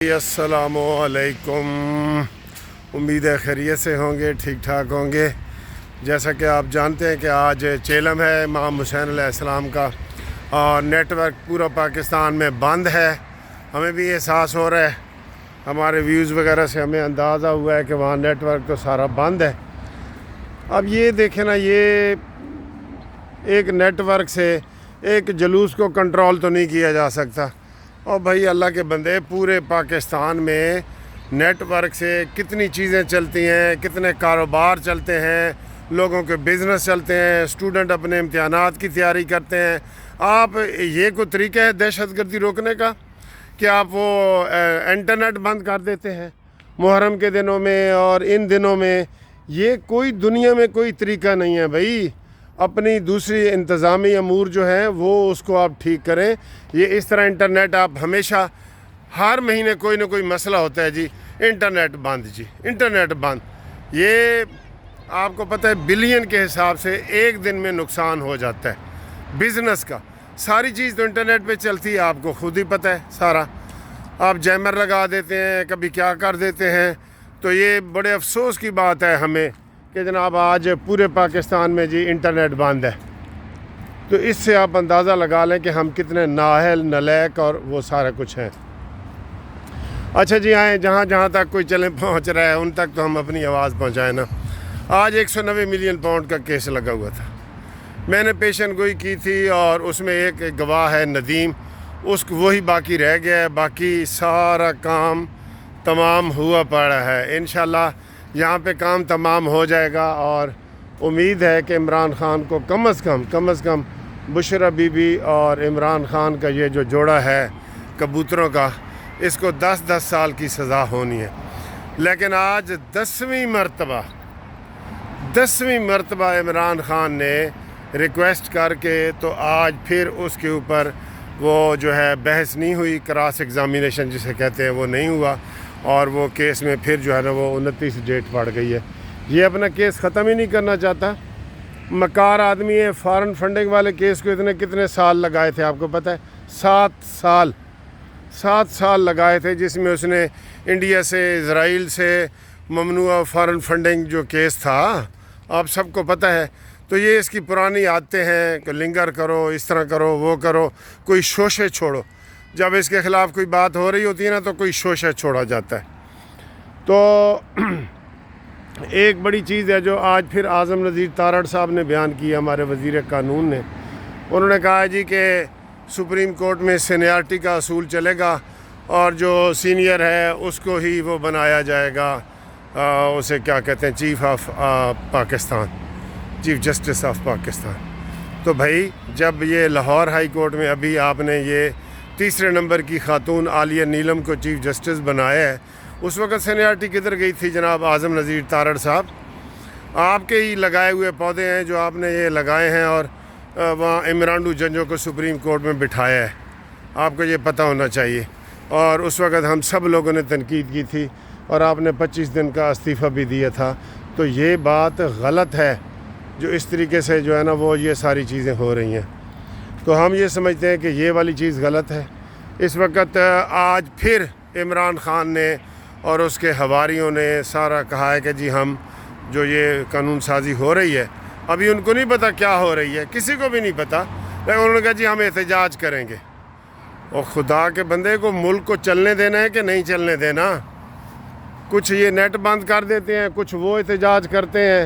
السلام علیکم، امید ہے خیریت سے ہوں گے، ٹھیک ٹھاک ہوں گے۔ جیسا کہ آپ جانتے ہیں کہ آج چیلم ہے امام حسین علیہ السلام کا، اور نیٹ ورک پورا پاکستان میں بند ہے۔ ہمیں بھی احساس ہو رہا ہے، ہمارے ویوز وغیرہ سے ہمیں اندازہ ہوا ہے کہ وہاں نیٹ ورک تو سارا بند ہے۔ اب یہ دیکھیں نا، یہ ایک نیٹ ورک سے ایک جلوس کو کنٹرول تو نہیں کیا جا سکتا۔ اور بھائی اللہ کے بندے، پورے پاکستان میں نیٹ ورک سے کتنی چیزیں چلتی ہیں، کتنے کاروبار چلتے ہیں، لوگوں کے بزنس چلتے ہیں، اسٹوڈنٹ اپنے امتحانات کی تیاری کرتے ہیں۔ آپ یہ کوئی طریقہ ہے دہشت گردی روکنے کا کہ آپ وہ انٹرنیٹ بند کر دیتے ہیں محرم کے دنوں میں اور ان دنوں میں؟ یہ کوئی دنیا میں کوئی طریقہ نہیں ہے بھائی۔ اپنی دوسری انتظامی امور جو ہیں وہ اس کو آپ ٹھیک کریں۔ یہ اس طرح انٹرنیٹ آپ ہمیشہ ہر مہینے کوئی نہ کوئی مسئلہ ہوتا ہے، جی انٹرنیٹ بند، جی انٹرنیٹ بند۔ یہ آپ کو پتہ ہے بلین کے حساب سے ایک دن میں نقصان ہو جاتا ہے بزنس کا۔ ساری چیز تو انٹرنیٹ پہ چلتی ہے، آپ کو خود ہی پتہ ہے سارا۔ آپ جیمر لگا دیتے ہیں، کبھی کیا کر دیتے ہیں۔ تو یہ بڑے افسوس کی بات ہے ہمیں کہ جناب آج پورے پاکستان میں جی انٹرنیٹ بند ہے۔ تو اس سے آپ اندازہ لگا لیں کہ ہم کتنے نااہل، نالیک اور وہ سارا کچھ ہیں۔ اچھا جی، آئیں جہاں جہاں تک کوئی چلیں پہنچ رہا ہے ان تک تو ہم اپنی آواز پہنچائیں نا۔ آج 190 ملین پاؤنڈ کا کیس لگا ہوا تھا۔ میں نے پیشن گوئی کی تھی اور اس میں ایک گواہ ہے ندیم، وہی باقی رہ گیا ہے۔ باقی سارا کام تمام ہوا پڑا ہے۔ انشاءاللہ یہاں پہ کام تمام ہو جائے گا، اور امید ہے کہ عمران خان کو کم از کم بشرا بی بی اور عمران خان کا یہ جو جوڑا ہے کبوتروں کا، اس کو 10 سال کی سزا ہونی ہے۔ لیکن آج 10ویں مرتبہ عمران خان نے ریکویسٹ کر کے تو آج پھر اس کے اوپر وہ جو ہے بحث نہیں ہوئی، کراس ایگزامینیشن جسے کہتے ہیں وہ نہیں ہوا، اور وہ کیس میں پھر جو ہے نا وہ 29 ڈیٹ پڑ گئی ہے۔ یہ اپنا کیس ختم ہی نہیں کرنا چاہتا، مکار آدمی ہے۔ فارن فنڈنگ والے کیس کو کتنے سال لگائے تھے آپ کو پتہ ہے؟ 7 سال لگائے تھے، جس میں اس نے انڈیا سے، اسرائیل سے ممنوع فارن فنڈنگ جو کیس تھا، آپ سب کو پتہ ہے۔ تو یہ اس کی پرانی عادتیں ہیں کہ لنگر کرو، اس طرح کرو، وہ کرو، کوئی شوشے چھوڑو۔ جب اس کے خلاف کوئی بات ہو رہی ہوتی ہے نا تو کوئی شوشہ چھوڑا جاتا ہے۔ تو ایک بڑی چیز ہے جو آج پھر اعظم نذیر تارڑ صاحب نے بیان کی، ہمارے وزیر قانون نے۔ انہوں نے کہا جی کہ سپریم کورٹ میں سینیارٹی کا اصول چلے گا، اور جو سینئر ہے اس کو ہی وہ بنایا جائے گا، اسے کیا کہتے ہیں، چیف جسٹس آف پاکستان۔ تو بھائی جب یہ لاہور ہائی کورٹ میں ابھی آپ نے یہ 3 نمبر کی خاتون عالیہ نیلم کو چیف جسٹس بنایا ہے، اس وقت سینیارٹی کدھر گئی تھی جناب اعظم نذیر تارڑ صاحب؟ آپ کے ہی لگائے ہوئے پودے ہیں جو آپ نے یہ لگائے ہیں، اور وہاں امرانڈو ججوں کو سپریم کورٹ میں بٹھایا ہے۔ آپ کو یہ پتہ ہونا چاہیے۔ اور اس وقت ہم سب لوگوں نے تنقید کی تھی، اور آپ نے 25 دن کا استعفیٰ بھی دیا تھا۔ تو یہ بات غلط ہے جو اس طریقے سے جو ہے نا وہ یہ ساری چیزیں ہو رہی ہیں۔ تو ہم یہ سمجھتے ہیں کہ یہ والی چیز غلط ہے۔ اس وقت آج پھر عمران خان نے اور اس کے حواریوں نے سارا کہا ہے کہ جی ہم جو یہ قانون سازی ہو رہی ہے، ابھی ان کو نہیں پتہ کیا ہو رہی ہے، کسی کو بھی نہیں پتہ، لیکن انہوں نے کہا جی ہم احتجاج کریں گے۔ اور خدا کے بندے کو ملک کو چلنے دینا ہے کہ نہیں چلنے دینا؟ کچھ یہ نیٹ بند کر دیتے ہیں، کچھ وہ احتجاج کرتے ہیں،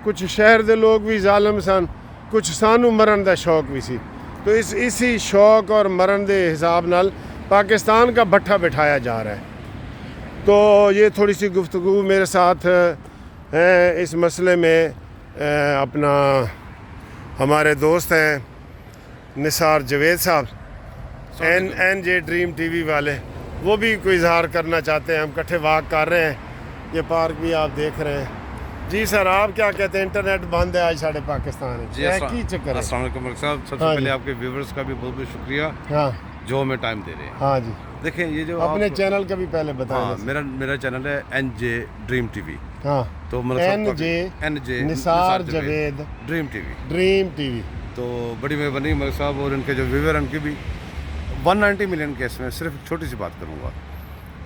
کچھ شہر دے لوگ بھی ظالم سن، کچھ سانو مرن دا شوق بھی سی۔ تو اسی شوق اور مرن دے حساب نال پاکستان کا بٹھا بٹھایا جا رہا ہے۔ تو یہ تھوڑی سی گفتگو میرے ساتھ ہے اس مسئلے میں۔ اپنا ہمارے دوست ہیں نثار جاوید صاحب، این جے ڈریم ٹی وی والے، وہ بھی کوئی اظہار کرنا چاہتے ہیں۔ ہم کٹھے واک کر رہے ہیں، یہ پارک بھی آپ دیکھ رہے ہیں۔ جی سر، آپ کیا کہتے ہیں؟ انٹرنیٹ بند ہے آج ساڑھے پاکستان جی کی چکر ہے؟ السلام علیکم ملک صاحب، سب سے پہلے آپ کے ویورز کا بھی بہت بہت شکریہ ہاں جو ہمیں ٹائم دے رہے ہیں۔ ہاں جی، دیکھیں یہ جو اپنے چینل کا بھی پہلے بتائیں۔ ہاں، میرا چینل ہے این جے ڈریم ٹی وی۔ ہاں، تو این جے نثار جاوید ڈریم ٹی وی۔ تو بڑی مہربانی ملک صاحب، اور ان کے جو ویور ہیں ان کی بھی 190 ملین کیس میں صرف چھوٹی سی بات کروں گا